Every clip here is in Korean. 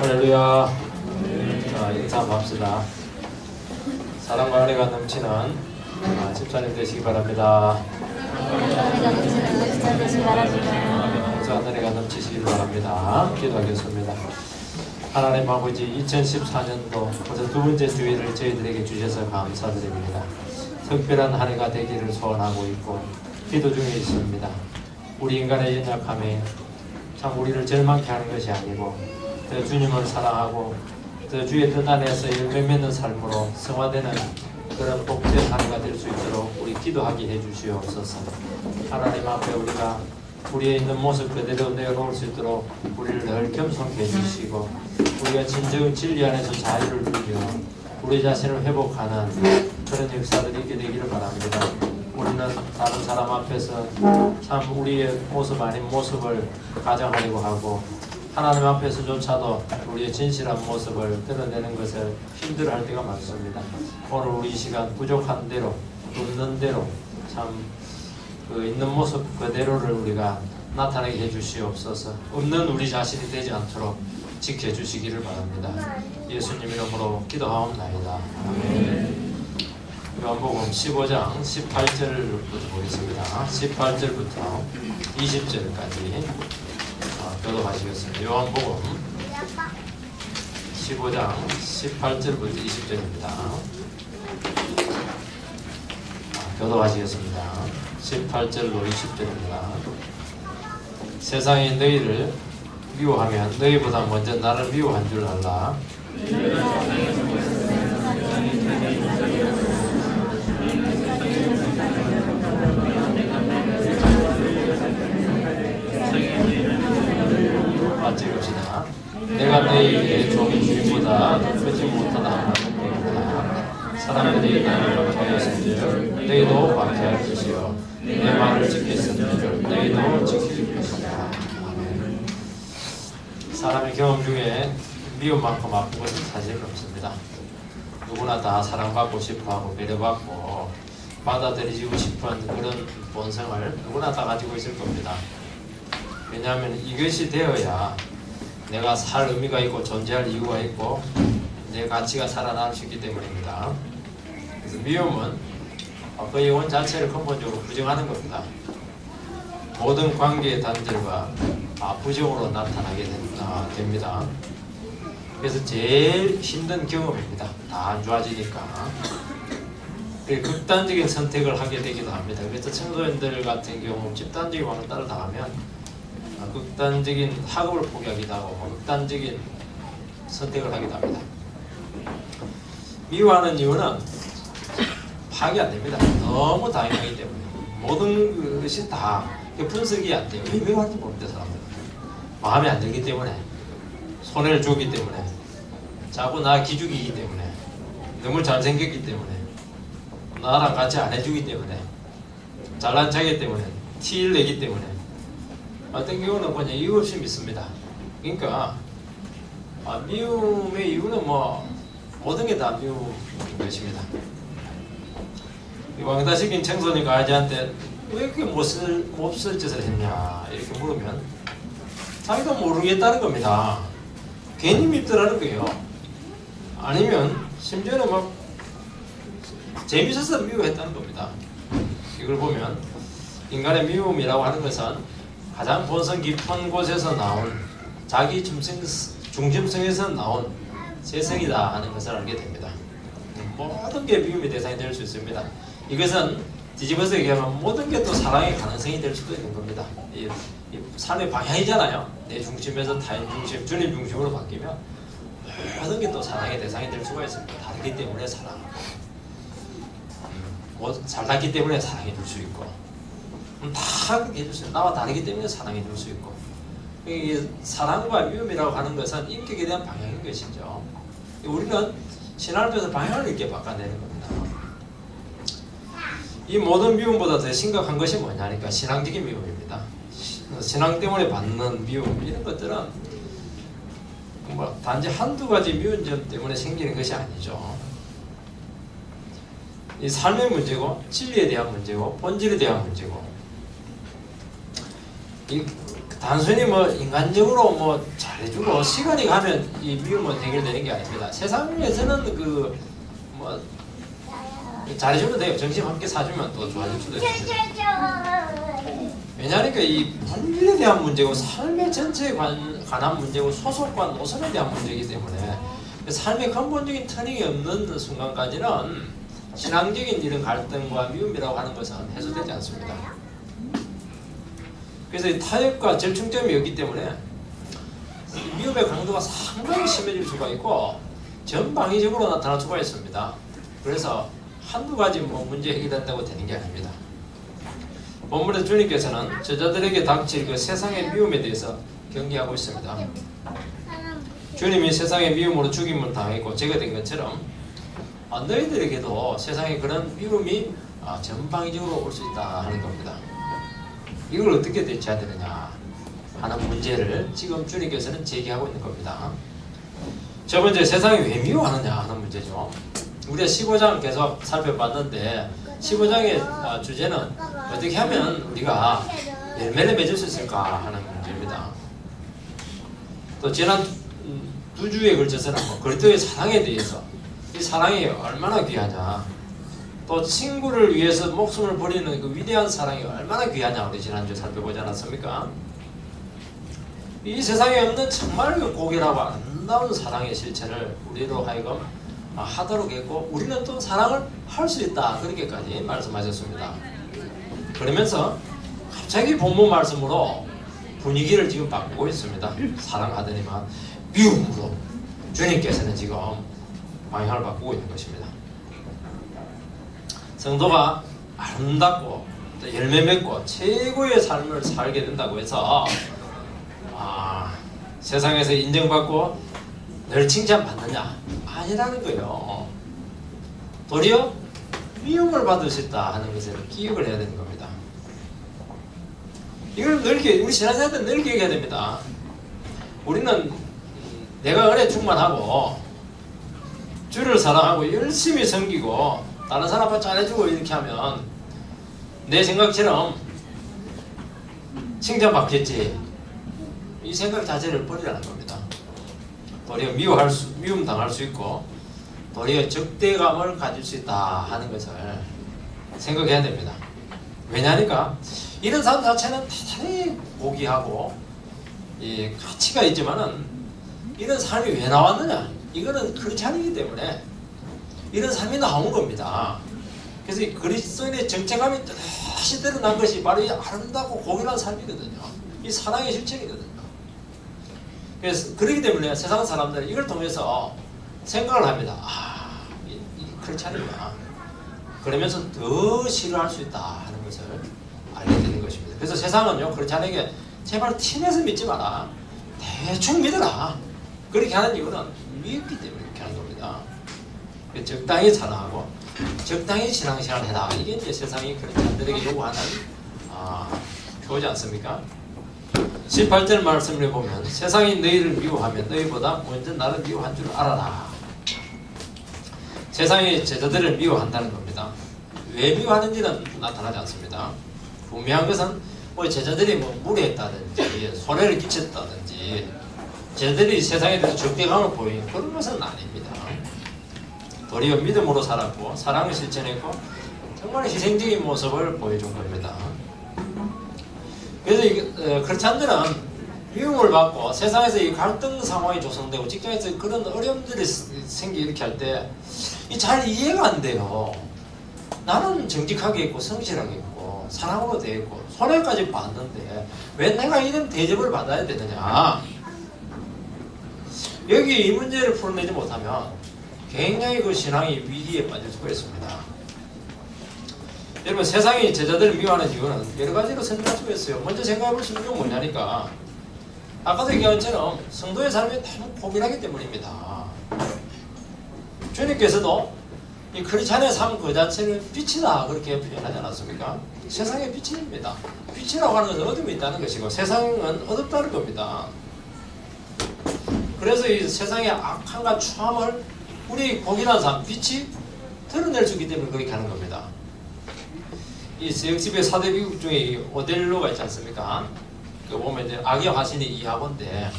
할렐루야. 자, 인사 봅시다. 사랑과 은혜가 넘치는 집사님 되시기 바랍니다. 항상 은혜가 넘치시길 바랍니다. 기도하겠습니다. 하나님 아버지, 2014년도 벌써 두 번째 주일을 저희들에게 주셔서 감사드립니다. 특별한 한 해가 되기를 소원하고 있고 기도 중에 있습니다. 우리 인간의 연약함에 참 우리를 절망케 하는 것이 아니고 더 주님을 사랑하고 더 주의 뜻 안에서 열매 맺는 삶으로 성화되는 그런 복된 한 해가 될 수 있도록 우리 기도하게 해주시옵소서. 하나님 앞에 우리가 우리의 있는 모습 그대로 내어놓을 수 있도록 우리를 늘 겸손케 해주시고 우리가 진정 진리 안에서 자유를 누리며 우리 자신을 회복하는 그런 역사들이 있게 되기를 바랍니다. 우리는 다른 사람 앞에서 참 우리의 모습 아닌 모습을 가장하려고 하고 하나님 앞에서조차도 우리의 진실한 모습을 드러내는 것을 힘들어할 때가 많습니다. 오늘 우리 이 시간 부족한 대로 없는 대로 참 그 있는 모습 그대로를 우리가 나타내게 해주시옵소서. 없는 우리 자신이 되지 않도록 지켜주시기를 바랍니다. 예수님 이름으로 기도하옵나이다. 아멘. 요한복음 15장 18절부터 보겠습니다. 18절부터 20절까지 교도하시겠습니다. 요한복음 15장 18절부터 20절입니다. 교도하시겠습니다. 18절로 20절입니다. 세상이 너희를 미워하면 너희보다 먼저 나를 미워한 줄 알라. 찍읍시다. 내가 너희에게 종이 주인보다 크지 못하다 하는 사람들이 나를 박해하였은즉 너희도 박해할 것이요 내 말을 지켰은즉 너희도 지킬 것이다. 아멘. 사람의 경험 중에 미움만큼 아픈 것은 사실 없습니다. 누구나 다 사랑받고 싶어하고 배려받고 받아들여지고 싶은 그런 본성을 누구나 다 가지고 있을 겁니다. 왜냐하면 이것이 되어야 내가 살 의미가 있고 존재할 이유가 있고 내 가치가 살아날 수 있기 때문입니다. 그래서 미움은 그 영혼 자체를 근본적으로 부정하는 겁니다. 모든 관계의 단절과 부정으로 나타나게 됩니다. 그래서 제일 힘든 경험입니다. 다 안 좋아지니까. 극단적인 선택을 하게 되기도 합니다. 그래서 청소년들 같은 경우 집단적인 왕따를 당하면 극단적인 학업을 포기하기도 하고 극단적인 선택을 하기도 합니다. 미워하는 이유는 파악이 안 됩니다. 너무 다양하기 때문에 모든 것이 다 분석이 안 돼요. 왜 미워하는지 모르는데 사람들은 마음에 안 들기 때문에 손해를 주기 때문에 자꾸 나 기죽이기 때문에 너무 잘생겼기 때문에 나랑 같이 안 해주기 때문에 잘난 척이기 때문에 티를 내기 때문에 어떤 경우는 그냥 이유 없이 믿습니다. 그러니까 미움의 이유는 모든 게 다 미움인 것입니다. 왕따시킨 청소년과 아지한테 왜 이렇게 몹쓸 짓을 했냐 이렇게 물으면 자기도 모르겠다는 겁니다. 괜히 밉더라는 거예요. 아니면 심지어는 재밌어서 미워했다는 겁니다. 이걸 보면 인간의 미움이라고 하는 것은 가장 본성 깊은 곳에서 나온 자기 중심성에서 나온 세성이다 하는 것을 알게 됩니다. 모든 게 미움의 대상이 될 수 있습니다. 이것은 뒤집어서 얘기하면 모든 게 또 사랑의 가능성이 될 수도 있는 겁니다. 이 삶의 방향이잖아요. 내 중심에서 타인 중심, 주님 중심으로 바뀌면 모든 게 또 사랑의 대상이 될 수가 있습니다. 다르기 때문에 사랑. 잘났기 때문에 사랑해 줄 수 있고 다 해주세요. 나와 다르기 때문에 사랑해 줄 수 있고 이 사랑과 미움이라고 하는 것은 인격에 대한 방향인 것이죠. 우리는 신앙을 통해서 방향을 이렇게 바꿔내는 겁니다. 이 모든 미움보다 더 심각한 것이 뭐냐니까 신앙적인 미움입니다. 신앙 때문에 받는 미움 이런 것들은 단지 한두 가지 미운 점 때문에 생기는 것이 아니죠. 이 삶의 문제고 진리에 대한 문제고 본질에 대한 문제고 단순히 뭐 인간적으로 뭐 잘해주고 시간이 가면 이 미움은 해결되는 게 아닙니다. 세상에서는 그 뭐 잘해주면 돼요. 점심 함께 사주면 또 좋아질 수도 있습니다. 왜냐하니까 이 분리에 대한 문제고 삶의 전체에 관한 문제고 소속과 노선에 대한 문제이기 때문에 삶의 근본적인 터닝이 없는 순간까지는 신앙적인 이런 갈등과 미움이라고 하는 것은 해소되지 않습니다. 그래서 이 타협과 절충점이 없기 때문에 미움의 강도가 상당히 심해질 수가 있고 전방위적으로 나타날 수가 있습니다. 그래서 한두 가지 뭐 문제 해결된다고 되는 게 아닙니다. 본문에서 주님께서는 저자들에게 닥칠 그 세상의 미움에 대해서 경계하고 있습니다. 주님이 세상의 미움으로 죽임을 당했고 제거된 것처럼 너희들에게도 세상에 그런 미움이 전방위적으로 올 수 있다 하는 겁니다. 이걸 어떻게 대처해야 되느냐 하는 문제를 지금 주님께서는 제기하고 있는 겁니다. 첫 번째, 세상이 왜 미워하느냐 하는 문제죠. 우리가 15장 계속 살펴봤는데 15장의 주제는 어떻게 하면 우리가 열매를 맺을 수 있을까 하는 문제입니다. 또 지난 두 주에 걸쳐서는 그리스도의 사랑에 대해서 이 사랑이 얼마나 귀하냐, 또 친구를 위해서 목숨을 버리는 그 위대한 사랑이 얼마나 귀하냐 우리 지난주에 살펴보지 않았습니까? 이 세상에 없는 정말 그 고결하고 아름다운 사랑의 실체를 우리로 하여금 하도록 했고 우리는 또 사랑을 할 수 있다 그렇게까지 말씀하셨습니다. 그러면서 갑자기 본문 말씀으로 분위기를 지금 바꾸고 있습니다. 사랑하더니만 미움으로 주님께서는 지금 방향을 바꾸고 있는 것입니다. 성도가 아름답고 또 열매 맺고 최고의 삶을 살게 된다고 해서 세상에서 인정받고 늘 칭찬받느냐? 아니라는 거예요. 도리어 미움을 받을 수 있다 하는 것을 기억을 해야 되는 겁니다. 이걸 늘게 우리 신앙생활들 늘게 얘기해야 됩니다. 우리는 내가 은혜 충만하고 주를 사랑하고 열심히 섬기고 다른 사람 앞에 잘해주고 이렇게 하면 내 생각처럼 칭찬받겠지 이 생각 자체를 버리라는 겁니다. 도리어 미움 당할 수 있고 도리어 적대감을 가질 수 있다 하는 것을 생각해야 됩니다. 왜냐하니까 이런 삶 자체는 대단히 고귀하고 이 가치가 있지만은 이런 삶이 왜 나왔느냐? 이거는 크리스찬이기 때문에 이런 삶이 나온 겁니다. 그래서 이 그리스도인의 정체감이 다시 드러난 것이 바로 이 아름답고 고귀한 삶이거든요. 이 사랑의 실천이거든요. 그래서 그렇기 때문에 세상 사람들은 이걸 통해서 생각을 합니다. 이 크리스찬이구나. 그러면서 더 싫어할 수 있다 하는 것을 알게 되는 것입니다. 그래서 세상은요, 크리스찬에게 제발 티내서 믿지 마라. 대충 믿어라. 그렇게 하는 이유는 미흡기 때문에 그렇게 하는 겁니다. 적당히 사랑하고 적당히 신앙생활을 해라. 이게 이제 세상이 크리스찬들에게 요구하는 표지 않습니까? 18절 말씀을 보면 세상이 너희를 미워하면 너희보다 먼저 나를 미워한 줄 알아라. 세상이 제자들을 미워한다는 겁니다. 왜 미워하는지는 나타나지 않습니다. 분명한 것은 뭐 제자들이 뭐 무례했다든지 손해를 끼쳤다든지 제자들이 세상에 대해서 적대감을 보이는 그런 것은 아닙니다. 도리어 믿음으로 살았고 사랑을 실천했고 정말 희생적인 모습을 보여준 겁니다. 그래서 크리스찬들은 미움을 받고 세상에서 이 갈등 상황이 조성되고 직장에서 그런 어려움들이 이렇게 할 때 잘 이해가 안 돼요. 나는 정직하게 있고 성실하게 있고 사랑으로 되어 있고 손해까지 받는데 왜 내가 이런 대접을 받아야 되느냐. 여기 이 문제를 풀어내지 못하면 굉장히 그 신앙이 위기에 빠질 수가 있습니다. 여러분, 세상이 제자들을 미워하는 이유는 여러 가지로 설명할 수가 있어요. 먼저 생각해 볼 수 있는 건 뭐냐니까 아까도 얘기한 것처럼 성도의 삶이 너무 고민하기 때문입니다. 주님께서도 이 크리스찬의 삶 그 자체를 빛이다 그렇게 표현하지 않았습니까? 세상의 빛입니다. 빛이라고 하는 것은 어둠이 있다는 것이고 세상은 어둡다는 겁니다. 그래서 이 세상의 악함과 추함을 우리 고귀한 삶, 빛이 드러낼 수 있기 때문에 그렇게 하는 겁니다. 이 세익스피어의 4대 비극 중에 오델로가 있지 않습니까? 그 보면 이제 악의 화신이 이하고인데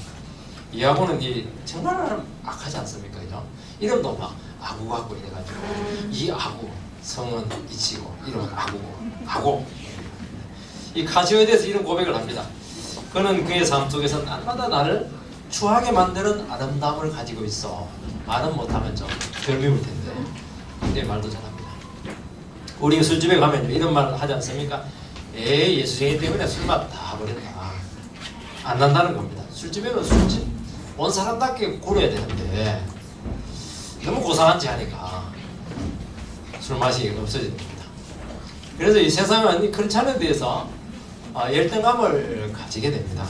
이하고는 이 정말 악하지 않습니까? 그죠? 이름도 막 아구 같고 이래가지고 이 아구 성은 이치고 이름은 아구 이 가시오에 대해서 이런 고백을 합니다. 그는 그의 삶 속에서 날마다 나를 추하게 만드는 아름다움을 가지고 있어. 말은 못하면 좀 덜 미울 텐데 근데 말도 잘합니다. 우리 술집에 가면 이런 말 하지 않습니까? 에이 예수쟁이 때문에 술맛 다 버렸다. 안 난다는 겁니다. 술집에는 술집 온 사람답게 굴어야 되는데 너무 고상한 짓 하니까 술맛이 없어집니다. 그래서 이 세상은 그렇지 않은 데에서 열등감을 가지게 됩니다.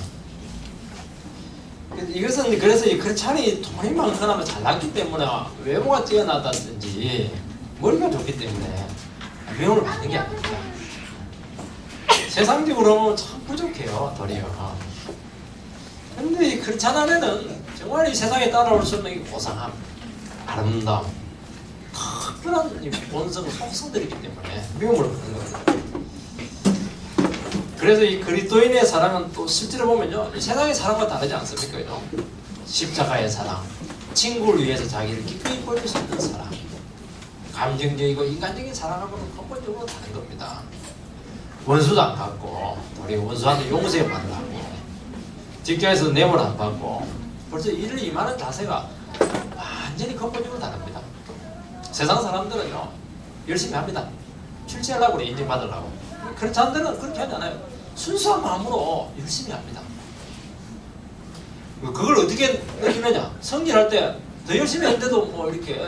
이것은 그래서 이 그렇지 않은 돈이 많거나 잘났기 때문에 외모가 뛰어나다든지 머리가 좋기 때문에 미움을 받는 게 아닙니다. 세상적으로는 참 부족해요, 도리어. 근데 그렇지 않은 애는 정말 이 세상에 따라올 수 없는 이 고상함, 아름다움, 특별한 이 본성, 속성들이 있기 때문에 미움을 받는 거예요. 그래서 이 그리스도인의 사랑은 또 실제로 보면요, 이 세상의 사랑과 다르지 않습니까? 그죠? 십자가의 사랑, 친구를 위해서 자기를 기꺼이 버릴 수 있는 사랑, 감정적이고 인간적인 사랑하고는根本적으로 다른 겁니다. 원수도 안 받고, 우리 원수한테 용서해 받으라고, 직장에서 뇌물 안 받고, 벌써 일을 임하는 자세가 완전히 근본적으로 다릅니다. 세상 사람들은요, 열심히 합니다. 출세하려고 그래, 인정받으려고. 그렇지 않은 데는 그렇게 하지 않아요. 순수한 마음으로 열심히 합니다. 그걸 어떻게 느끼느냐? 성질할 때 더 열심히 했는데도 뭐 이렇게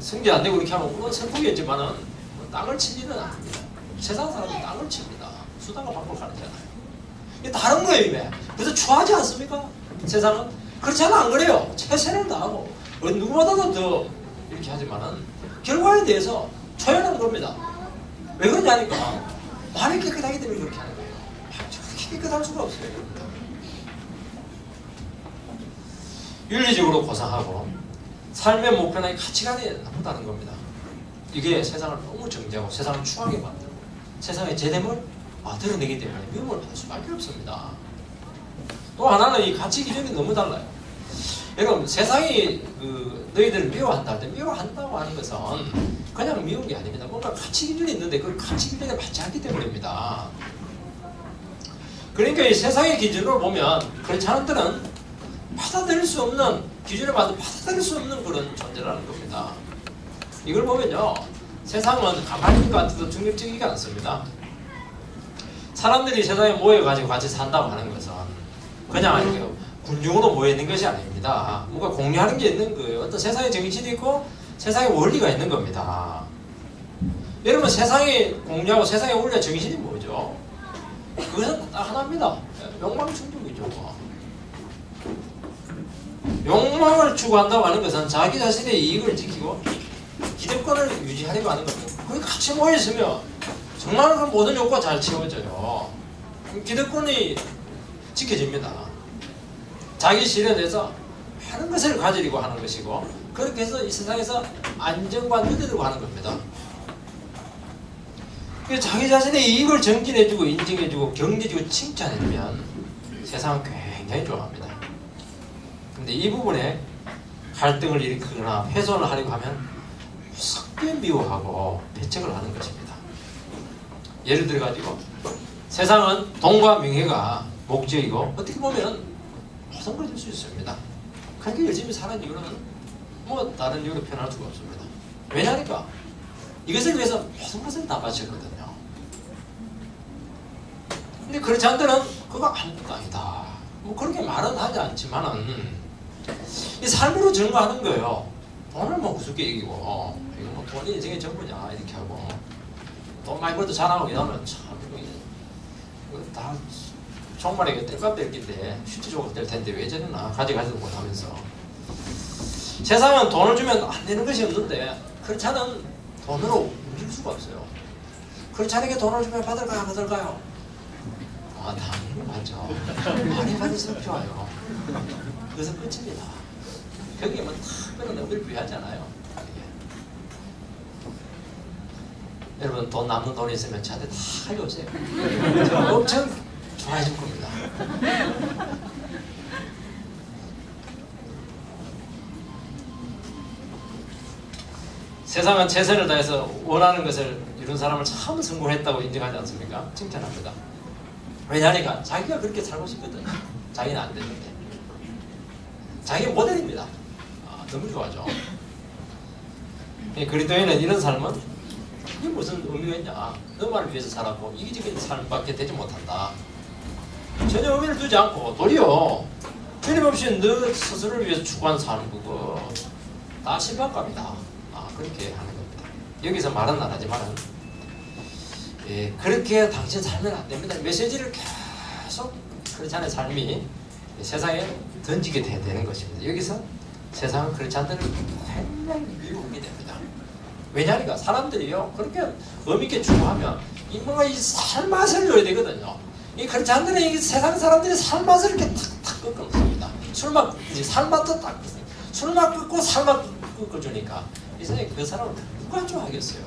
성질 안 되고 이렇게 하면 물론 슬프겠지만은 땅을 치지는 않습니다. 세상 사람은 땅을 칩니다. 수단과 방법을 가르치잖아요. 이게 다른 거예요, 이게. 그래서 추하지 않습니까? 세상은 그렇지 않아 안 그래요. 최선을 다하고 누구보다도 더 이렇게 하지만은 결과에 대해서 초연한 겁니다. 왜 그러냐니까 말이 깨끗하기 때문에 그렇게 하는 거예요. 그렇게 깨끗할 수가 없어요. 윤리적으로 고상하고 삶의 목표나 가치관이 너무 다른 겁니다. 이게 세상을 너무 정죄하고 세상을 추하게 만들고 세상의 제됨을 드러내기 때문에 미움을 받을 수밖에 없습니다. 또 하나는 이 가치 기준이 너무 달라요. 여러분 세상이 너희들을 미워한다 할 때 미워한다고 하는 것은 그냥 미운 게 아닙니다. 뭔가 가치 기준이 있는데 그 가치 기준에 맞지 않기 때문입니다. 그러니까 이 세상의 기준으로 보면 그렇지 않은 데는 받아들일 수 없는 기준에 맞아 받아들일 수 없는 그런 존재라는 겁니다. 이걸 보면요 세상은 가만히 있는 것 같아도 중립적이지 않습니다. 사람들이 세상에 모여가지고 같이 산다고 하는 것은 그냥 이렇게 군중으로 모여 있는 것이 아닙니다. 뭔가 공유하는 게 있는 거예요. 어떤 세상의 정신이 있고 세상의 원리가 있는 겁니다. 여러분 세상이 공유하고 세상의 원리와 정신이 뭐죠? 그것은 딱 하나입니다. 욕망 충족이죠. 욕망을 추구한다고 하는 것은 자기 자신의 이익을 지키고 기득권을 유지하려고 하는 겁니다. 거기 같이 모여있으면 정말 그 모든 욕구가 잘 채워져요. 기득권이 지켜집니다. 자기 실현에서 많은 것을 가지려고 하는 것이고 그렇게 해서 이 세상에서 안정과 누리려고 하는 겁니다. 자기 자신의 이익을 정진해주고 인정해주고 경제적으로 칭찬해주면 세상은 굉장히 좋아합니다. 근데 이 부분에 갈등을 일으키거나 훼손을 하려고 하면 무섭게 미워하고 배척을 하는 것입니다. 예를 들어가지고 세상은 돈과 명예가 목적이고 어떻게 보면 모든 걸 줄 수 있습니다. 그렇게 열심히 사는 이유는 뭐 다른 이유로 표현할 수가 없습니다. 왜냐니까 이것을 위해서 모든 것을 다 바쳤거든요. 근데 그렇지 않은 데는 그거 아무것도 아니다. 뭐 그렇게 말은 하지 않지만은 이 삶으로 증거하는 거예요. 돈을 뭐 우습게 이기고 이거 뭐 돈이 인생의 전부냐 이렇게 하고 돈 많이 벌도 잘하고 이러면 참 이거 다 정말에 뗄값 될 긴데 실질적으로 될 텐데 왜 저러나 가져가지도 못하면서 세상은 돈을 주면 안 되는 것이 없는데 그렇지 않은 돈으로 움직일 수가 없어요. 그렇지 않게 돈을 주면 받을까요? 당연히 맞죠. 많이 받을수록 좋아요. 그래서 끝입니다. 거기에 뭐 특별한 의미를 부여하잖아요. 여러분 돈 남는 돈이 있으면 저한테 다 가져오세요. 엄청 좋아해줄 겁니다. 세상은 최선을 다해서 원하는 것을 이룬 사람을 참 성공했다고 인정하지 않습니까? 칭찬합니다. 왜냐하니까 자기가 그렇게 살고 싶거든요. 자기는 안 되는데. 자기 모델입니다. 너무 좋아하죠. 그리스도인은 이런 삶은 이게 무슨 의미가 있냐. 너만을 위해서 살았고 이기적인 삶밖에 되지 못한다. 전혀 의미를 두지 않고 도리어 주님 없이 너 스스로를 위해서 추구한 삶 그거 다 실망감이다. 그렇게 하는 겁니다. 여기서 말은 안 하지만은 그렇게 당신 살면 안 됩니다. 메시지를 계속 그렇지 않은 삶이 세상에 던지게 되는 것입니다. 여기서 세상은 그렇지 않다는 굉장히 미우게 됩니다. 왜냐하니까 사람들이요 그렇게 의미있게 추구하면 뭔가 이 살맛을 줘야 되거든요. 이 그렇지 않다는 이 세상 사람들이 살맛을 이렇게 탁탁 꺾어놓습니다. 술맛 살맛도 딱 술맛 꺾고 살맛 꺾어주니까 이 세상에 그 사람을 누가 좋아하겠어요.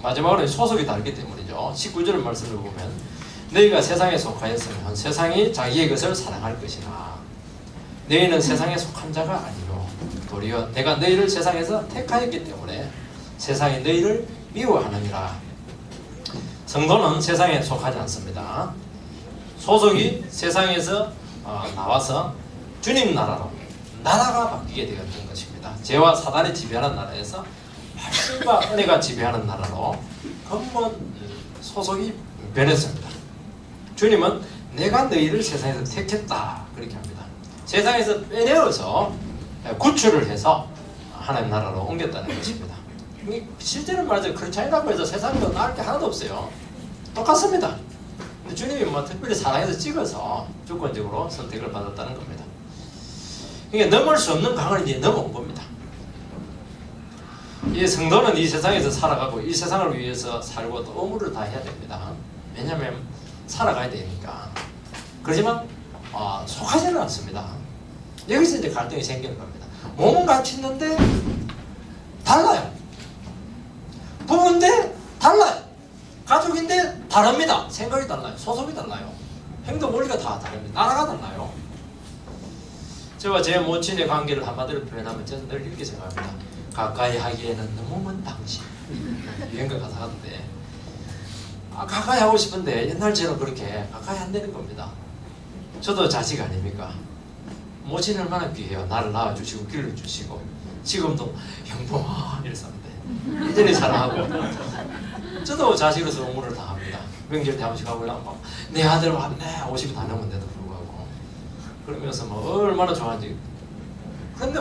마지막으로 소속이 다르기 때문이죠. 19절 말씀을 보면 너희가 세상에 속하였으면 세상이 자기의 것을 사랑할 것이나 너희는 세상에 속한 자가 아니요 도리어 내가 너희를 세상에서 택하였기 때문에 세상이 너희를 미워하느니라. 성도는 세상에 속하지 않습니다. 소속이 세상에서 나와서 주님 나라가 바뀌게 되었던 것입니다. 죄와 사단이 지배하는 나라에서 말씀과 은혜가 지배하는 나라로 근본 소속이 변했습니다. 주님은 내가 너희를 세상에서 택했다 그렇게 합니다. 세상에서 빼내어서 구출을 해서 하나님 나라로 옮겼다는 것입니다. 실제는 말이죠. 그렇지 않다고 해서 세상에서 나을 게 하나도 없어요. 똑같습니다. 근데 주님이 특별히 사랑해서 찍어서 주권적으로 선택을 받았다는 겁니다. 그러니까 넘을 수 없는 강을 이제 넘어온 겁니다. 이 성도는 이 세상에서 살아가고 이 세상을 위해서 살고 또 의무를 다 해야 됩니다. 왜냐하면 살아가야 되니까. 그렇지만 속하지는 않습니다. 여기서 이제 갈등이 생기는 겁니다. 몸은 같이 있는데 달라요. 부부인데 달라요. 가족인데 다릅니다. 생각이 달라요. 소속이 달라요. 행동 원리가 다 다릅니다. 나라가 달라요. 저와 제 모친의 관계를 한마디로 표현하면 저는 늘 이렇게 생각합니다. 가까이 하기에는 너무 먼 당신. 유행가 가사인데 가까이 하고 싶은데 옛날처럼 그렇게 가까이 안 되는 겁니다. 저도 자식 아닙니까? 모친이 얼마나 귀해요. 나를 낳아주시고 길러주시고 지금도 형봉아 이랬었는데 이전에 사랑하고 저도 자식으로서 의무를 다합니다. 명절 때 한 번씩 가고 이러면 내 아들 왔네 50이 다 넘었는데도 불구하고 그러면서 얼마나 좋아하는지. 그런데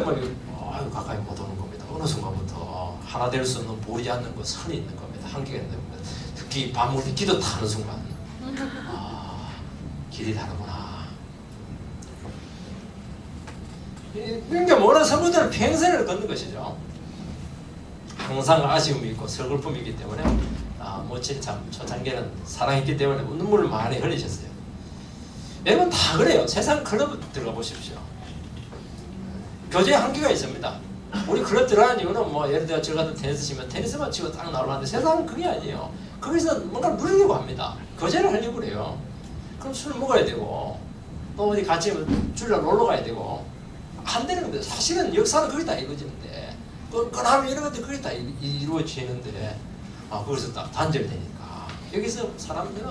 가까이 못 오는 겁니다. 어느 순간부터 하나 될 수 없는 보이지 않는 것 선이 있는 겁니다. 한계가 있는 겁니다. 특히 밤을 기도 타는 순간 길이 다르구나. 그러니까 모든 성도들은 평생을 걷는 것이죠. 항상 아쉬움이 있고 슬픔이 있기 때문에 모친이 참 초창기에는 사랑했기 때문에 눈물을 많이 흘리셨어요. 여러분 다 그래요. 세상 클럽 들어가 보십시오. 교제에 한계가 있습니다. 우리 클럽 들어가는 이유는 예를 들어 저 같은 테니스 치면 테니스만 치고 딱 나오려 하는데 세상은 그게 아니에요. 거기서 뭔가를 누리려고 합니다. 교제를 하려고 그래요. 그럼 술 먹어야 되고 또 어디 같이 주일날 놀러 가야 되고 안 되는 겁니다. 사실은 역사는 거기 다 이루어지는데 끈끈하면 이런 것들이 거기 다 이루어지는데 거기서 딱 단절되니까 여기서 사람들은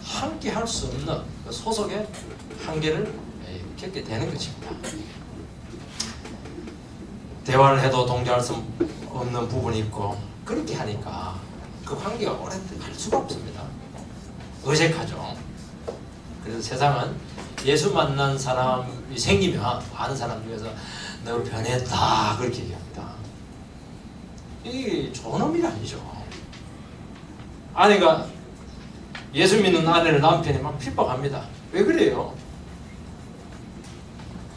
함께 할 수 없는 그 소속의 한계를 겪게 되는 것입니다. 대화를 해도 동조할 수 없는 부분이 있고 그렇게 하니까 그 관계가 오래 갈 수가 없습니다. 어색하죠. 그래서 세상은 예수 만난 사람이 생기면 아는 사람 중에서 너 변했다 그렇게 얘기합니다. 이게 좋은 의미가 아니죠. 아내가 예수 믿는 아내를 남편이 막 핍박합니다. 왜 그래요?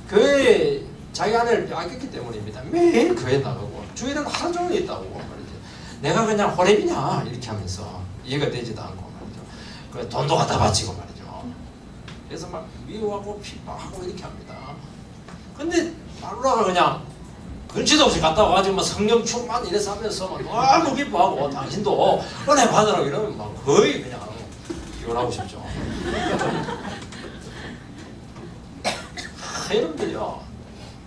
교회에 자기 아내를 빼앗겼기 때문입니다. 매일 교회 나가고 주일은 하루 종일 있다고 말이죠. 내가 그냥 호랩이냐 이렇게 하면서 이해가 되지도 않고 말이죠. 그 돈도 갖다 바치고 말이죠. 그래서 막 미워하고 핍박하고 이렇게 합니다. 근데 말로가 그냥 근치도 없이 갔다 와가지고 성령 충만 이래서 하면서 너무 기뻐하고 당신도 은혜 받으라고 이러면 거의 그냥 결혼하고 싶죠. 여러분들요,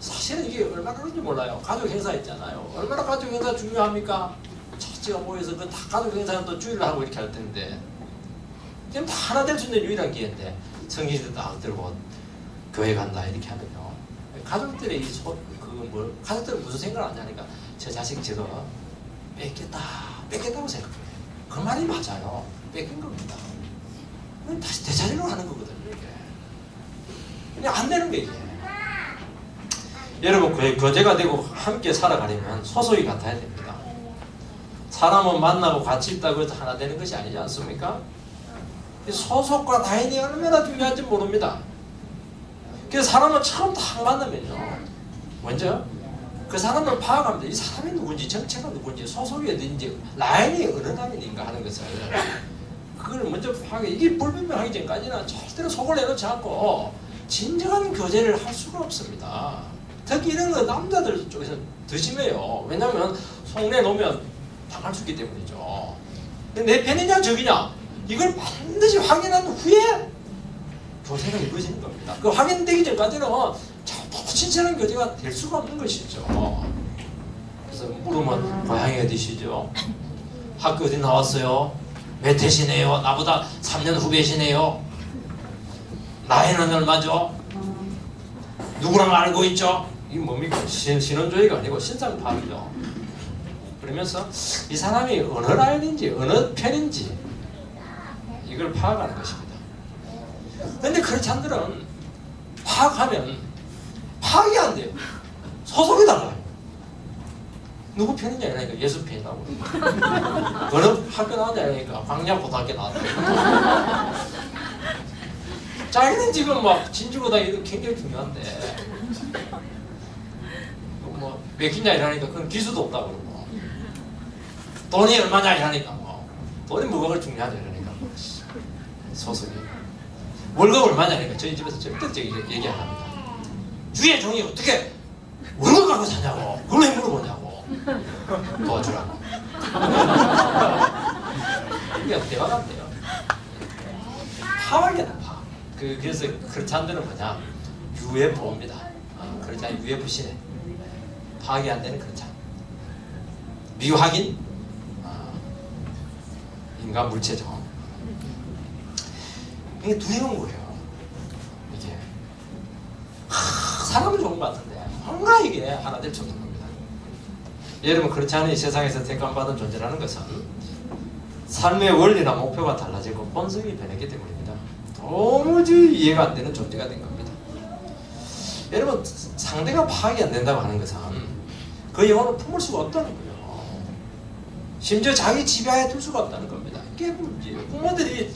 사실은 이게 얼마나 그런지 몰라요. 가족 행사 있잖아요. 얼마나 가족 행사 중요합니까? 처치가 모여서 그 다 가족 행사는 또 주일을 하고 이렇게 할 텐데, 지금 다 하나 될 수 있는 유일한 기회인데, 성인들 딱 들고 교회 간다 이렇게 하면요, 가족들의 가족들은 무슨 생각을 하냐니까, 저 자식 저거 뺏겠다고 생각해요. 그 말이 맞아요. 뺏긴 겁니다. 다시 되찾으려고 하는 거거든요. 이게 그냥 안 되는 게 이게. 여러분, 교제가 되고 함께 살아가려면 소속이 같아야 됩니다. 사람은 만나고 같이 있다고 해서 하나 되는 것이 아니지 않습니까? 소속과 다인이 얼마나 중요한지 모릅니다. 그래서 사람은 처음 딱 만나면요, 먼저 그 사람을 파악합니다. 이 사람이 누군지, 정체가 누군지, 소속이 어딘지, 라인이 어느 라인인가 하는 것을, 그걸 먼저 파악해. 이게 불분명하기 전까지는 절대로 속을 내놓지 않고 진정한 교제를 할 수가 없습니다. 특히 이런 거 남자들 쪽에서 더 심해요. 왜냐하면 속내 놓으면 당할 수 있기 때문이죠. 근데 내 편이냐 적이냐 이걸 반드시 확인한 후에 교제가 이루어지는 겁니다. 그 확인되기 전까지는 진실한 교제가 될 수가 없는 것이죠. 그래서 물으면 고향이 어디시죠? 학교 어디 나왔어요? 몇 회시네요? 나보다 3년 후배시네요? 나이는 얼마죠? 누구랑 알고 있죠? 이게 뭡니까? 신원조회가 아니고 신상파악이죠. 그러면서 이 사람이 어느 라인인지 어느 편인지 이걸 파악하는 것입니다. 그런데 크리스찬들은 파악하면 파악이 안 돼요. 소속이 달라요. 누구 편이냐 이러니까 예수 편이라고. 어느 학교 나왔냐 이러니까 광야고등학교 나왔다. 자기는 지금 막 진주고등학교 굉장히 중요한데 뭐 몇 기냐 이러니까 그건 기수도 없다고 그러고, 돈이 얼마냐 이러니까 뭐 돈이 뭐가 중요하냐 이러니까 소속이. 월급 얼마냐 이러니까 저희 집에서 절대 얘기 안 합니다. 주의 종이 어떻게 월급 갖고 사냐고, 그걸 왜 물어보냐고, 도와주라고. 이게 대화가 안 돼요. 파악이다, 파악. 그래서 크리스찬들은 뭐냐, UFO입니다. 크리스찬이 UFC네. 파악이 안 되는 크리스찬. 미확인, 인간 물체죠. 이게 두려운 거예요. 이게 사람은 좋은 것 같은데 뭔가 이게 하나 될 수 없는 겁니다. 여러분, 그렇지 않은 이 세상에서 택감받은 존재라는 것은 삶의 원리나 목표가 달라지고 본성이 변했기 때문입니다. 도무지 이해가 안 되는 존재가 된 겁니다. 여러분, 상대가 파악이 안 된다고 하는 것은 그 영혼을 품을 수가 없다는 거예요. 심지어 자기 지배하에 둘 수가 없다는 겁니다. 이게 문제예요. 부모들이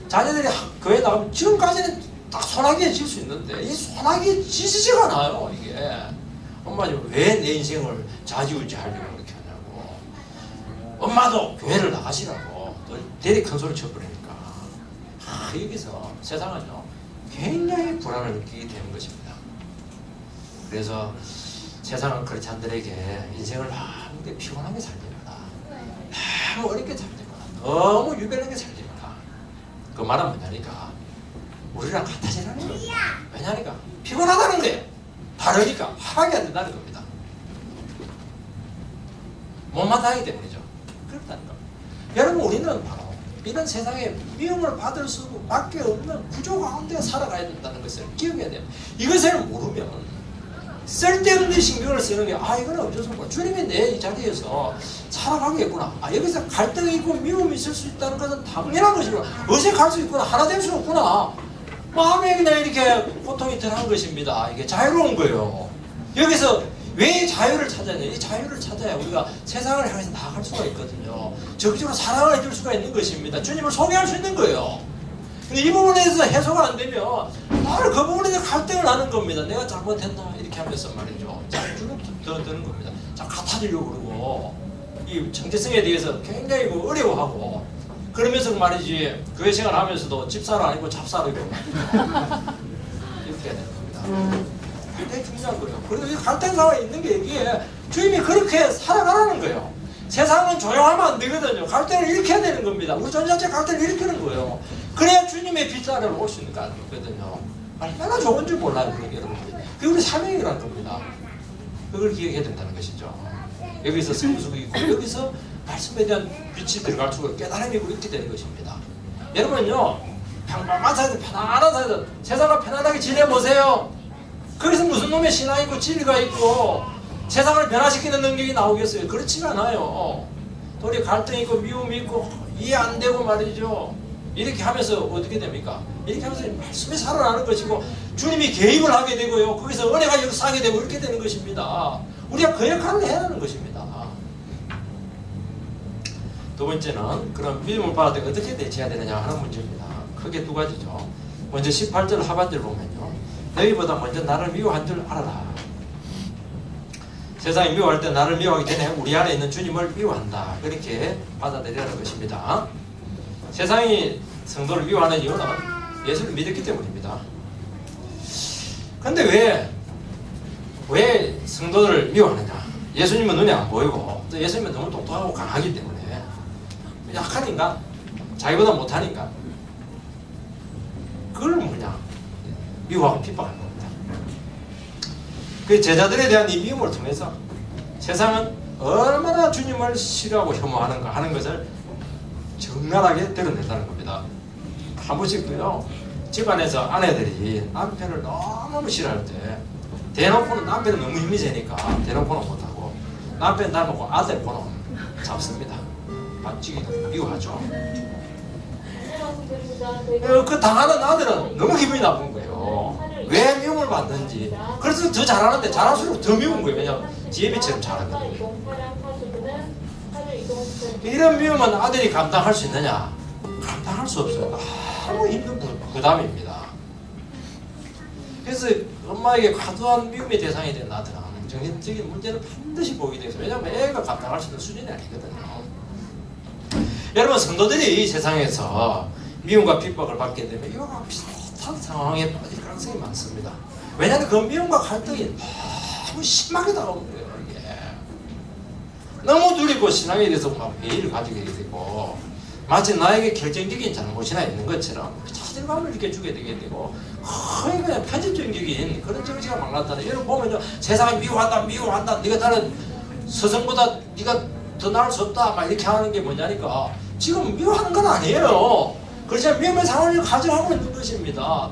자녀들이 교회 나가면 지금까지는 딱 소나기에 질 수 있는데 이 소나기에 지지지가 않아요. 이게 엄마 왜 내 인생을 좌지우지하려고 그렇게 하냐고, 엄마도 교회를 나가시라고 되게 큰 소리 쳐버리니까 여기서 세상은요 굉장히 불안을 느끼게 되는 것입니다. 그래서 세상은 크리스찬들에게 인생을 너무 피곤하게 살리거나 너무 어렵게 살리거나 너무 유별나게 살리거나, 그 말은 뭐냐니까 우리랑 같아지라는 거예요. 왜냐니까 피곤하다는 거예요. 다르니까 파악이 안 된다는 겁니다. 못마땅하기 때문이죠. 그렇다는 겁니다. 여러분, 우리는 바로 이런 세상에 미움을 받을 수밖에 없는 구조 가운데 살아가야 된다는 것을 기억해야 돼요. 이것을 모르면 쓸데없는 신경을 쓰는 게 이건 어쩔 수 없고, 주님이 내 이 자리에서 살아가겠구나, 여기서 갈등이 있고 미움이 있을 수 있다는 것은 당연한 것이고 어색할 수 있구나, 하나 될 수 없구나, 마음에 그냥 이렇게 고통이 드는 것입니다. 이게 자유로운 거예요. 여기서 왜 자유를 찾아야 돼요? 이 자유를 찾아야 우리가 세상을 향해서 나아갈 수가 있거든요. 적극적으로 사랑을 해줄 수가 있는 것입니다. 주님을 소개할 수 있는 거예요. 근데 이 부분에 대해서 해소가 안 되면 바로 그 부분에 대해서 갈등을 하는 겁니다. 내가 잘못했나 이렇게 하면서 말이죠. 자유를 드는 겁니다. 자, 같아지려고 그러고 이 정체성에 대해서 굉장히 어려워하고, 그러면서 말이지 교회 생활하면서도 집사로 아니고 잡사로 이렇게 해야 되는 겁니다. 굉장히 중요한 거예요. 그리고 이 갈등 상황에 있는 게 이게 주님이 그렇게 살아가라는 거예요. 세상은 조용하면 안 되거든요. 갈등을 일으켜야 되는 겁니다. 우리 존재 자체 갈등을 일으키는 거예요. 그래야 주님의 빛자리로 올 수 있는 거거든요. 얼마나 좋은 줄 몰라요, 그런 게 여러분들. 그게 우리 사명이라는 겁니다. 그걸 기억해야 된다는 것이죠. 여기서 성숙이 있고 여기서 말씀에 대한 빛이 들어갈수록 깨달음이 있게 되는 것입니다. 여러분요, 평범한 사회에서 편안한 사회에서 세상을 편안하게 지내보세요. 거기서 무슨 놈의 신앙이 있고 진리가 있고 세상을 변화시키는 능력이 나오겠어요? 그렇지가 않아요. 우리 갈등이 있고 미움이 있고 이해 안 되고 말이죠. 이렇게 하면서 어떻게 됩니까? 이렇게 하면서 말씀이 살아나는 것이고 주님이 개입을 하게 되고요. 거기서 은혜가 역사하게 되고 이렇게 되는 것입니다. 우리가 그 역할을 해야 하는 것입니다. 두 번째는 그런 믿음을 받을 때 어떻게 대처해야 되느냐 하는 문제입니다. 크게 두 가지죠. 먼저 18절 하반절 보면요. 너희보다 먼저 나를 미워한 줄 알아라. 세상이 미워할 때 나를 미워하기 전에 우리 안에 있는 주님을 미워한다. 그렇게 받아들이라는 것입니다. 세상이 성도를 미워하는 이유는 예수를 믿었기 때문입니다. 그런데 왜 성도를 미워하느냐? 예수님은 눈에 안 보이고 또 예수님은 너무 똑똑하고 강하기 때문에 약한 인간, 자기보다 못한 인간, 그걸 뭐냐? 미워하고 핍박하는 겁니다. 그 제자들에 대한 이 미움을 통해서 세상은 얼마나 주님을 싫어하고 혐오하는가 하는 것을 적나라하게 드러낸다는 겁니다. 한 번씩도요, 집안에서 아내들이 남편을 너무 싫어할 때 대놓고는 남편은 너무 힘이 세니까 대놓고는 못하고 남편 닮고 아들 번호 잡습니다. 반칙이 미워하죠. 그 당하는 아들은 너무 기분이 나쁜 거예요. 왜 미움을 받는지. 그래서 더 잘하는데 잘할수록 더 미운 거예요. 왜냐하면 지혜비처럼 잘하거든요. 이런 미움은 아들이 감당할 수 있느냐? 감당할 수 없어요. 너무 힘든 부담입니다. 그래서 엄마에게 과도한 미움의 대상이 된 아들은 정신적인 문제를 반드시 보게 되어서, 왜냐하면 애가 감당할 수 있는 수준이 아니거든요. 여러분, 성도들이 이 세상에서 미움과 핍박을 받게 되면 이와 비슷한 상황에 빠질 가능성이 많습니다. 왜냐하면 그 미움과 갈등이 너무 심하게 다가오는 거예요. 이게 너무 두렵고 신앙에 대해서 막 회의를 가지게 되고 마치 나에게 결정적인 잘못이나 있는 것처럼 자존감을 이렇게 주게 되게 되고 거의 그냥 편집적인 그런 정치가 막 나타나요. 여러분 보면요, 세상이 미워한다. 네가 다른 서성보다 네가 더 나을 수 없다 막 이렇게 하는 게 뭐냐니까 지금 미워하는 건 아니에요. 그렇지만 미움의 상황을 가져가고 있는 것입니다.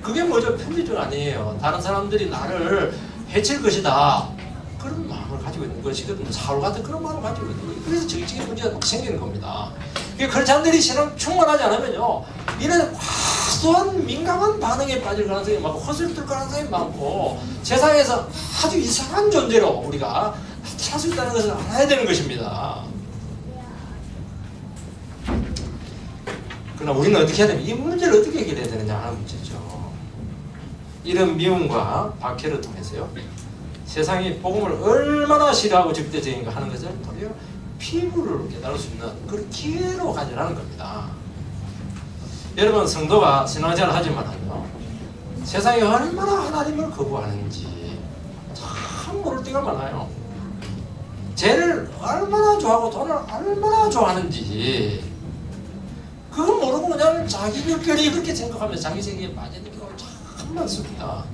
그게 뭐죠? 편집적 아니에요. 다른 사람들이 나를 해칠 것이다, 그런 마음을 가지고 있는 것이거든요. 사울 같은 그런 마음을 가지고 있는 거예요. 그래서 정치적인 문제가 막 생기는 겁니다. 크리스찬들이 신앙 충만하지 않으면요, 이런 과도한 민감한 반응에 빠질 가능성이 많고 허술들 가능성이 많고 세상에서 아주 이상한 존재로 우리가 나타날 수 있다는 것을 알아야 되는 것입니다. 그러나 우리는 어떻게 해야 되냐? 이 문제를 어떻게 해결해야 되느냐 하는 문제죠. 이런 미움과 박해를 통해서요, 세상이 복음을 얼마나 싫어하고 적대적인가 하는 것을 도리어 피부로 깨달을 수 있는 그런 기회로 가져라는 겁니다. 여러분, 성도가 신앙생활을 하지만요, 세상이 얼마나 하나님을 거부하는지 참 모를 때가 많아요. 죄를 얼마나 좋아하고 돈을 얼마나 좋아하는지 그건 모르고 그냥 자기 별결이 그렇게 생각하면서 자기 세계에 빠지는 경우가 참 많습니다.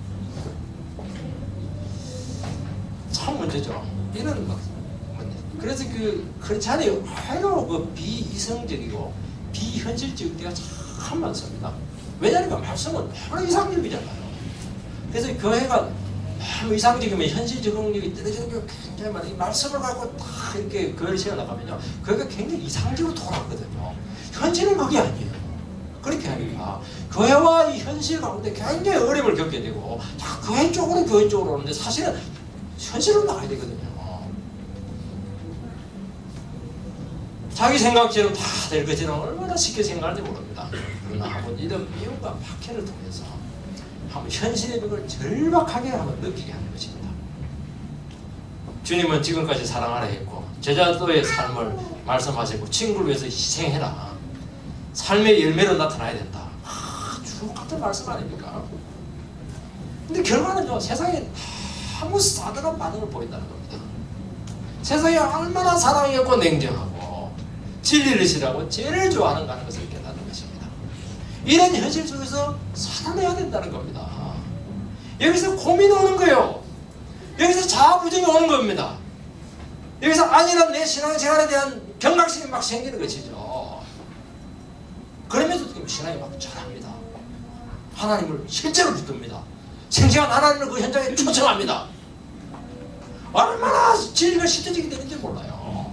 참 문제죠. 이런 문제. 그래서 크리스찬이 오히려 비이성적이고 비현실적일 때가 참 많습니다. 왜냐하면 말씀은 너무 이상적이잖아요. 그래서 교회가 너무 이상적이면 현실 적응력이 떨어지는 경우가 굉장히 많아요. 이 말씀을 갖고 딱 이렇게 교회를 세워나가면요, 교회가 굉장히 이상적으로 돌아가거든요. 현실은 그게 아니에요. 그렇게 하니까 교회와 이 현실 가운데 굉장히 어려움을 겪게 되고 교회 쪽으로 오는데 사실은 현실로 나가야 되거든요. 자기 생각처럼 다 될 것이는 얼마나 쉽게 생각하는지 모릅니다. 그러나 한번 이런 미움과 박해를 통해서 한번 현실의 벽을 절박하게 한번 느끼게 하는 것입니다. 주님은 지금까지 사랑하라 했고 제자도의 삶을 말씀하시고 친구를 위해서 희생해라, 삶의 열매로 나타나야 된다. 주옥 같은 말씀 아닙니까? 근데 결과는요, 세상에 너무 싸늘한 반응을 보인다는 겁니다. 세상에 얼마나 사랑이 없고 냉정하고 진리를 싫어하고 죄를 좋아하는가 하는 것을 깨닫는 것입니다. 이런 현실 속에서 살아내야 된다는 겁니다. 여기서 고민이 오는 거예요. 여기서 자아부정이 오는 겁니다. 여기서 아니란 내 신앙생활에 대한 경각심이 막 생기는 것이죠. 그러면서 신앙이 막 자랍니다. 하나님을 실제로 붙듭니다. 생생한 하나님을 그 현장에 초청합니다. 얼마나 진리가 실제적이 되는지 몰라요.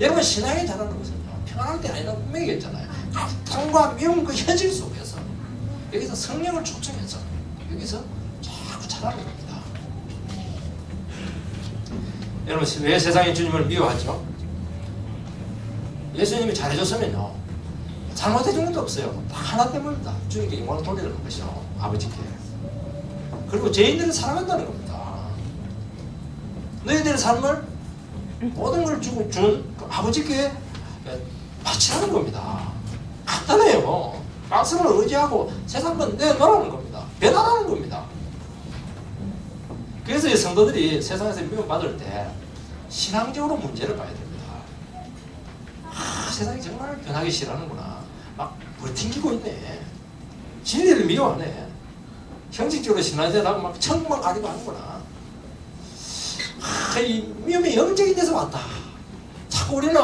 여러분 신앙이 자라는 것은요 평안할 때 아니라 분명히 했잖아요. 고통과 미움 그 현실 속에서 여기서 성령을 초청해서 여기서 자꾸 자라는 겁니다. 여러분 왜 세상이 주님을 미워하죠? 예수님이 잘해줬으면요 잘못해준 것도 없어요. 딱 하나 때문입니다. 주님께 영광을 돌리는 것이죠. 아버지께. 그리고 죄인들을 사랑한다는 겁니다. 너희들의 삶을 모든 걸 주고 준 그 아버지께 바치라는 겁니다. 간단해요. 말씀을 의지하고 세상은 내놓으라는 겁니다. 배달하는 겁니다. 그래서 이 성도들이 세상에서 미움받을 때 신앙적으로 문제를 봐야 됩니다. 세상이 정말 변하기 싫어하는구나. 막 버팅기고 있네. 진리를 미워하네. 형식적으로 신앙생활하고 막 천국만 가지고 하는구나. 이 미움이 영적인 데서 왔다. 자꾸 우리는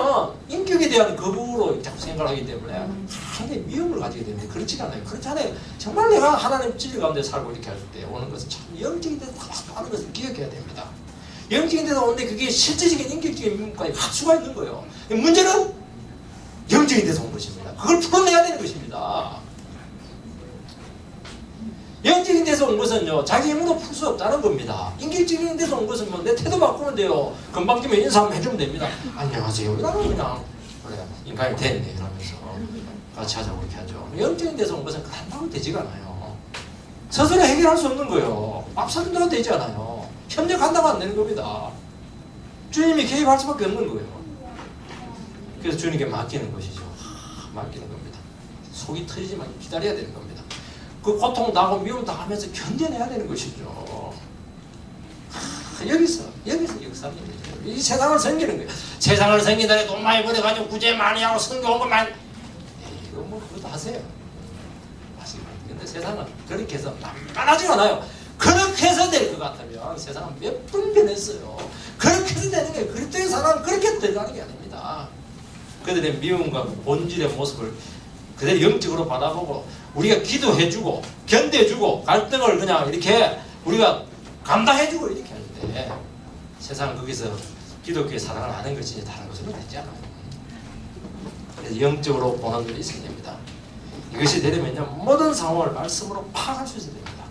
인격에 대한 거부로 자꾸 생각하기 때문에 상당히 미움을 가지게 되는데 그렇지 않아요. 그렇지 않아요. 정말 내가 하나님 진리 가운데 살고 이렇게 할 때 오는 것은 참 영적인 데서 하는 것을 기억해야 됩니다. 영적인 데서 오는데 그게 실제적인 인격적인 미움까지 합수가 있는 거예요. 문제는 영적인 데서 온 것입니다. 그걸 풀어내야 되는 것입니다. 영적인 데서 온 것은요 자기 힘으로 풀 수 없다는 겁니다. 인격적인 데서 온 것은 뭐 내 태도 바꾸면 돼요. 금방 좀 인사 한번 해주면 됩니다. 안녕하세요 이러면 그냥 그래 인간이 됐네 이러면서 같이 하자고 이렇게 하죠. 영적인 데서 온 것은 한다고 되지가 않아요. 스스로 해결할 수 없는 거예요. 밥 사준다고 되지 않아요. 협력한다고 안 되는 겁니다. 주님이 개입할 수밖에 없는 거예요. 그래서 주님께 맡기는 것이죠. 맡기는 겁니다. 속이 터지지만 기다려야 되는 겁니다. 그 고통 나고 미움 당하면서 견뎌내야 되는 것이죠. 여기서 역사입니다. 이 세상을 섬기는 거예요. 세상을 섬기다니 돈 많이 벌어가지고 구제 많이 하고 성경 온 거 많이 이거 뭐 그것도 하세요. 근데 세상은 그렇게 해서 만만하지가 않아요. 그렇게 해서 될 것 같으면 세상은 몇 번 변했어요. 그렇게 해서 되는 거예요. 그리스도의 사랑은 그렇게 들어가는 게 아닙니다. 그들의 미움과 본질의 모습을 그대로 영적으로 바라보고 우리가 기도해주고 견뎌주고 갈등을 그냥 이렇게 우리가 감당해주고 이렇게 하는데 세상은 거기서 기독교의 사랑을 아는 것이지 다른 것으로 되지 않아요. 그래서 영적으로 보는 눈이 있어야 됩니다. 이것이 되려면요 모든 상황을 말씀으로 파악할 수 있어야 됩니다.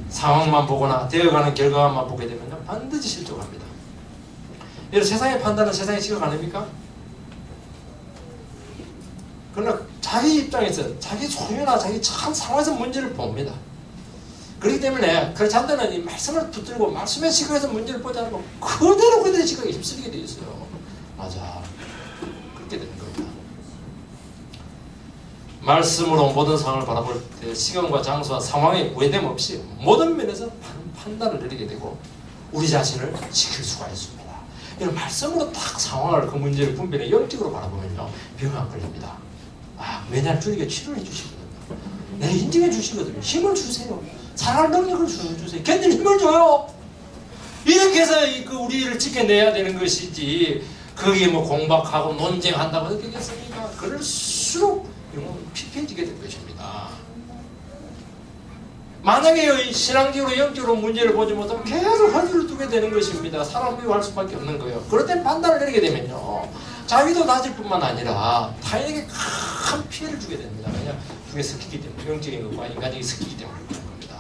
상황만 보거나 되어가는 결과만 보게 되면요 반드시 실족합니다. 여러분 세상의 판단은 세상의 지각 아닙니까? 그러나 자기 입장에서 자기 소유나 자기 착한 상황에서 문제를 봅니다. 그렇기 때문에 그렇지 않다면 이 말씀을 붙들고 말씀의 시각에서 문제를 보지 않고 그대로 그들의 시각에 휩쓸리게 되어 있어요. 맞아. 그렇게 되는 겁니다. 말씀으로 모든 상황을 바라볼 때 시간과 장소와 상황에 구애됨 없이 모든 면에서 판단을 내리게 되고 우리 자신을 지킬 수가 있습니다. 이런 말씀으로 딱 상황을 그 문제를 분별해 영적으로 바라보면요 병 안 걸립니다. 왜냐하면 주님께 치료해 주시거든요. 내 인정해 주시거든요. 힘을 주세요. 살아갈 능력을 주세요. 견딜 힘을 줘요. 이렇게 해서 그 우리를 지켜내야 되는 것이지 거기에 뭐 공박하고 논쟁한다고 되겠습니까? 그럴수록 피폐해지게 될 것입니다. 만약에 신앙적으로 영적으로 문제를 보지 못하면 계속 허리를 두게 되는 것입니다. 사람 미워할 수밖에 없는 거예요. 그럴 땐 판단을 내리게 되면요 자기도 낮을 뿐만 아니라 타인에게 큰 피해를 주게 됩니다. 왜냐? 그게 섞이기 때문에 영적인 것과 인간적인 섞이기 때문에 그런 겁니다.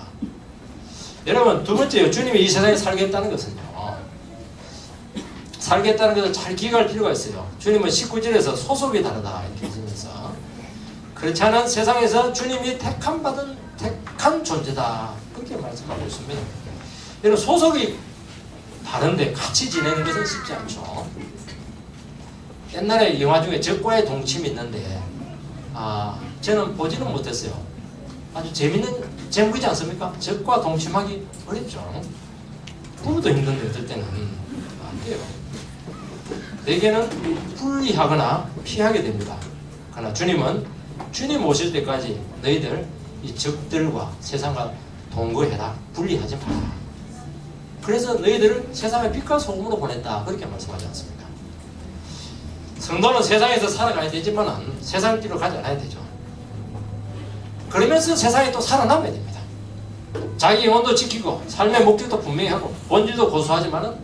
여러분 두 번째요. 주님이 이 세상에 살겠다는 것은요 살겠다는 것을 잘 기억할 필요가 있어요. 주님은 19절에서 소속이 다르다 이렇게 하시면서 그렇지 않은 세상에서 주님이 택한 존재다 그렇게 말씀하고 있습니다. 여러분 소속이 다른데 같이 지내는 것은 쉽지 않죠. 옛날에 영화 중에 적과의 동침이 있는데 저는 보지는 못했어요. 아주 재밌는 제목이지 않습니까? 적과 동침하기 어렵죠. 부부도 힘든데 어떨 때는 안 돼요. 대개는 분리하거나 피하게 됩니다. 그러나 주님은 주님 오실 때까지 너희들 이 적들과 세상과 동거해라. 분리하지 마라. 그래서 너희들을 세상의 빛과 소금으로 보냈다. 그렇게 말씀하지 않습니까? 성도는 세상에서 살아가야 되지만 세상 길로 가지 않아야 되죠. 그러면서 세상에 또 살아남아야 됩니다. 자기 영혼도 지키고 삶의 목적도 분명히 하고 본질도 고수하지만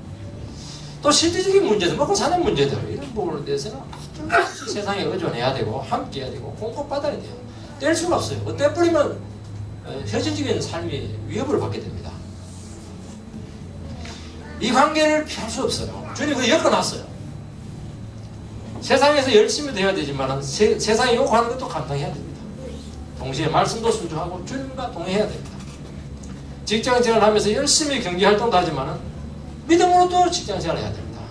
또 실질적인 문제들, 먹고 사는 문제들 이런 부분에 대해서는 세상에 의존해야 되고 함께 해야 되고 공급받아야 돼요. 뗄 수가 없어요. 떼버리면 현실적인 삶이 위협을 받게 됩니다. 이 관계를 피할 수 없어요. 주님 그거 엮어놨어요. 세상에서 열심히 되어야 되지만 세상이 요구하는 것도 감당해야 됩니다. 동시에 말씀도 순종하고 주님과 동행해야 됩니다. 직장생활 하면서 열심히 경제활동도 하지만 믿음으로 또 직장생활을 해야 됩니다.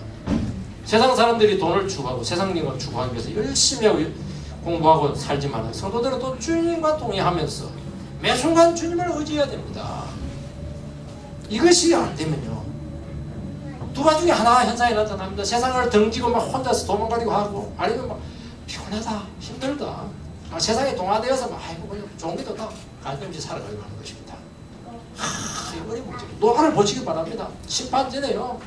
세상 사람들이 돈을 추구하고 세상적인 추구하기 위해서 열심히 하고 공부하고 살지만 성도들은 또 주님과 동행하면서 매 순간 주님을 의지해야 됩니다. 이것이 안 되면요, 두 가지 중에 하나 현상이 나타납니다. 세상을 등지고 막 혼자서 도망가려고 하고, 아니면 막 피곤하다, 힘들다, 세상에 동화되어서 막 아이고 그냥 좋은 게 좋다, 간염없이 살아가려고 하는 것입니다. 이 어려운 문제. 노아를 보시기 바랍니다. 심판 전에요,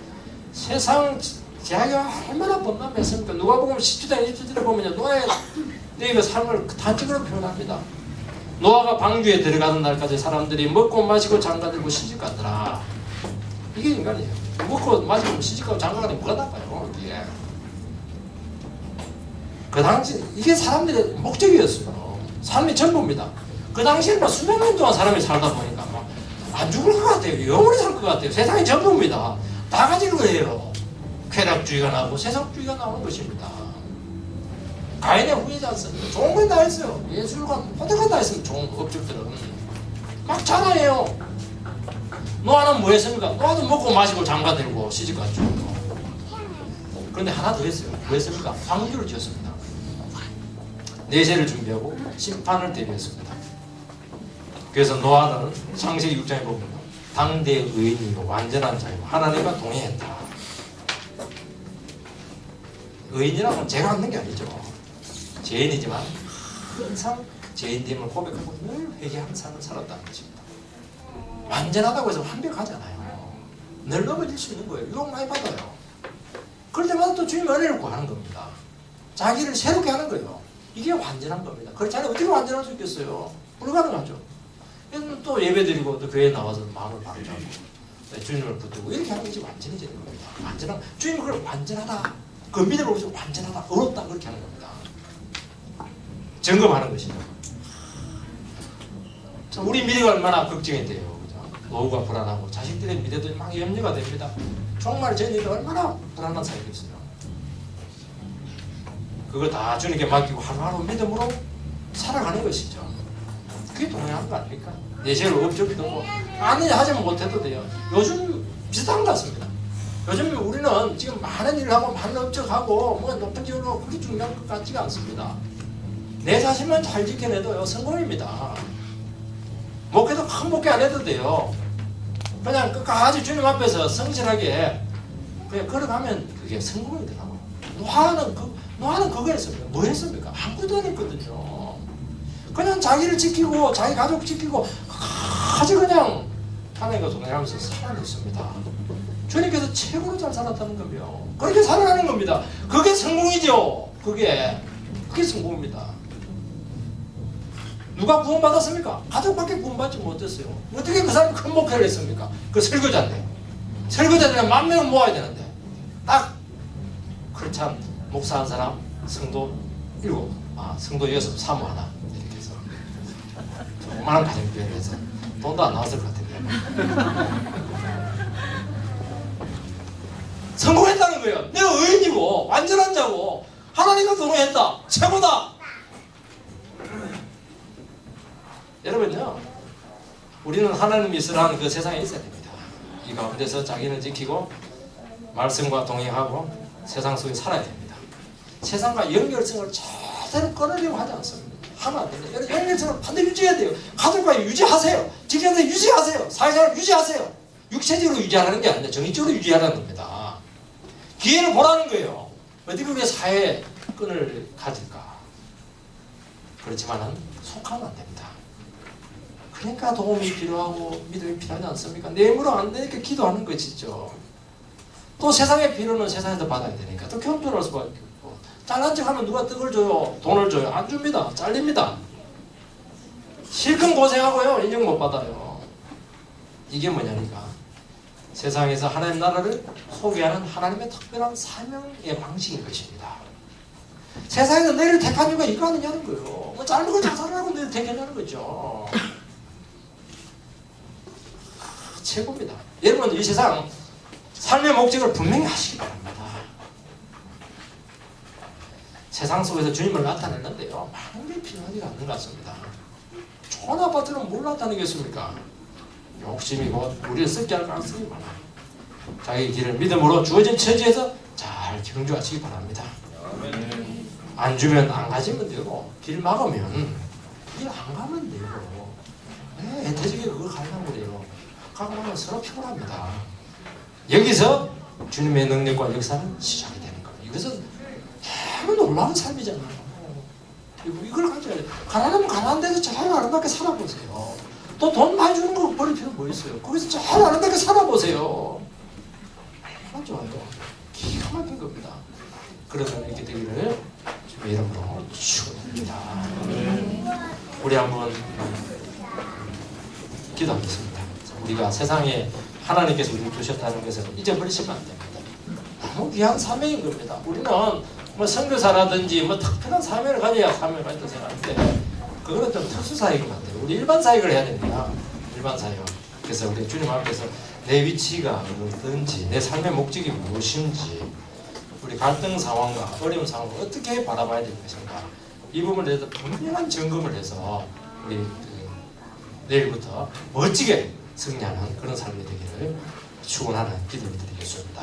세상 제약이 얼마나 범람했습니까? 누가 보면 10주장 20주를 보면요, 노아의 삶을 단적으로 표현합니다. 노아가 방주에 들어가는 날까지 사람들이 먹고 마시고 장가들고 시집가더라. 이게 인간이에요. 먹고 마시고 시집가고 장가가니 뭐가 나빠요? 이게. 그 당시 이게 사람들의 목적이었어요. 삶의 전부입니다. 그 당시에는 막 수백 년 동안 사람이 살다 보니까 막 안 죽을 것 같아요. 영원히 살 것 같아요. 세상의 전부입니다. 다 가진 거예요. 쾌락주의가 나오고 세상주의가 나오는 것입니다. 가인의 후예지 않습니까? 좋은 건 다 했어요. 예술과 모든 건 다 했습니다. 좋은 업적들은 막 자랑해요. 노아는 뭐 했습니까? 노아도 먹고 마시고 장가들고 시집갔죠. 그런데 하나 더 했어요. 뭐 했습니까? 방주를 지었습니다. 내세를 준비하고 심판을 대비했습니다. 그래서 노아는 창세기 6장에 보면 당대 의인이고 완전한 자이고 하나님과 동행했다. 의인이라고는 제가 하는 게 아니죠. 죄인이지만 항상 죄인됨을 고백하고 늘 회개하는 삶을 살았다는 것입니다. 완전하다고 해서 완벽하잖아요. 늘 넘어질 수 있는 거예요. 유혹 많이 받아요. 그럴 때마다 또 주님의 은혜를 구하는 겁니다. 자기를 새롭게 하는 거예요. 이게 완전한 겁니다. 그렇지 않으면 어떻게 완전할 수 있겠어요? 불가능하죠. 또 예배드리고 또 교회에 나와서 마음을 바로잡고 주님을 붙들고 이렇게 하는 것이 완전해지는 겁니다. 완전한, 주님은 그걸 완전하다, 그 믿음을 보시고 완전하다, 어렵다 그렇게 하는 겁니다. 점검하는 것이죠. 우리 미래가 얼마나 걱정이 돼요. 그죠? 노후가 불안하고 자식들의 미래도 막 염려가 됩니다. 정말 저희들이 얼마나 불안한 사이겠어요. 그거 다 주님께 맡기고 하루하루 믿음으로 살아가는 것이죠. 그게 동행하는 거 아닙니까? 내세를 업적도 아니 하지만 못해도 돼요. 요즘 비슷한 것 같습니다. 요즘 우리는 지금 많은 일을 하고 많은 업적하고 뭐 높은 직업으로 그렇게 중요한 것 같지가 않습니다. 내 자신만 잘 지켜내도요 성공입니다. 목회도 큰 목회 안 해도 돼요. 그냥 끝까지 주님 앞에서 성실하게 그냥 걸어가면 그게 성공이더라고요. 노아는 그거 했습니다. 뭐 했습니까? 아무것도 안 했거든요. 그냥 자기를 지키고 자기 가족 지키고 아주 그냥 하나님과 동행하면서 살아냈습니다. 주님께서 최고로 잘 살았다는 거며 그렇게 살아가는 겁니다. 그게 성공이죠. 그게 성공입니다. 누가 구원받았습니까? 가족밖에 구원받지 못했어요. 어떻게 그 사람이 큰 목회를 했습니까? 그 설교자인데. 설교자들은 10,000명을 모아야 되는데 딱 그렇지 않 목사 한 사람, 성도 7, 성도 6, 사모 하나 이렇게 해서 조그마한 가정교회를 해서 돈도 안 나왔을 것 같은데 성공했다는 거예요. 내가 의인이고 완전한 자고 하나님과 동행했다. 최고다. 여러분요, 우리는 하나님이 있으라는 그 세상에 있어야 됩니다. 이 가운데서 자기를 지키고 말씀과 동행하고 세상 속에 살아야 됩니다. 세상과 연결성을 절대로 끊으려고 하지 않습니다. 하면 안 됩니다. 연결성을 반드시 유지해야 돼요. 가족과 유지하세요. 직장에서 유지하세요. 사회생활 유지하세요. 육체적으로 유지하라는 게 아니라 정신적으로 유지하라는 겁니다. 기회를 보라는 거예요. 어떻게 우리가 사회의 끈을 가질까? 그렇지만은 속하면 안 됩니다. 그러니까 도움이 필요하고 믿음이 필요하지 않습니까? 내 힘으로 안 되니까 기도하는 것이죠. 또 세상의 필요는 세상에서 받아야 되니까 또 겸손할 수밖에 없고, 잘난 척하면 누가 떡을 줘요? 돈을 줘요? 안 줍니다. 잘립니다. 실컷 고생하고요, 인정 못 받아요. 이게 뭐냐니까 세상에서 하나님 나라를 소개하는 하나님의 특별한 사명의 방식인 것입니다. 세상에서 너희를 택한 이유가 이거 아니냐는 거예요. 뭐 짧은 걸 자살하고 너희를 택했냐는 거죠. 최고입니다. 여러분, 이 세상 삶의 목적을 분명히 하시기 바랍니다. 세상 속에서 주님을 나타냈는데요, 많은 게 필요하지가 않는 것 같습니다. 좋은 아파트는 뭘 나타내겠습니까? 욕심이 곧 우리를 썩게 할 가능성이 많아요. 자기 길을 믿음으로 주어진 처지에서 잘 경주하시기 바랍니다. 안 주면 안 가지면 되고, 길 막으면 길 안 가면 되고, 왜 애태지게 그걸 가려고 그래요? 가고 나면 서로 피곤합니다. 여기서 주님의 능력과 역사는 시작이 되는 거예요. 이것은 너무 놀라운 삶이잖아요. 이걸 가져야 돼요. 가난하면 가난한 데서 잘 아름답게 살아보세요. 또 돈 많이 주는 거 버릴 필요 뭐 있어요? 거기서 잘 아름답게 살아보세요. 얼마나 좋아요. 기가 막힌 겁니다. 그러면 이렇게 되기를 주님의 이름으로 축원합니다. 우리 한번 기도하겠습니다. 우리가 세상에 하나님께서 우리를 두셨다는 것을 잊어버리시면 안 됩니다. 너무 귀한 사명인 겁니다. 우리는 뭐 선교사라든지 뭐 특별한 사명을 가져야 사명을 가진다고 생각하는데, 그거는 좀 특수 사역인 것 같아요. 우리 일반 사역을 해야 됩니다. 일반 사역. 그래서 우리 주님 앞에서 내 위치가 어떤지, 내 삶의 목적이 무엇인지, 우리 갈등 상황과 어려운 상황을 어떻게 바라봐야 될 것인가, 이 부분에 대해서 분명한 점검을 해서 우리 내일부터 멋지게 승리하는 그런 삶이 되기를 축원하는 기도를 드리겠습니다.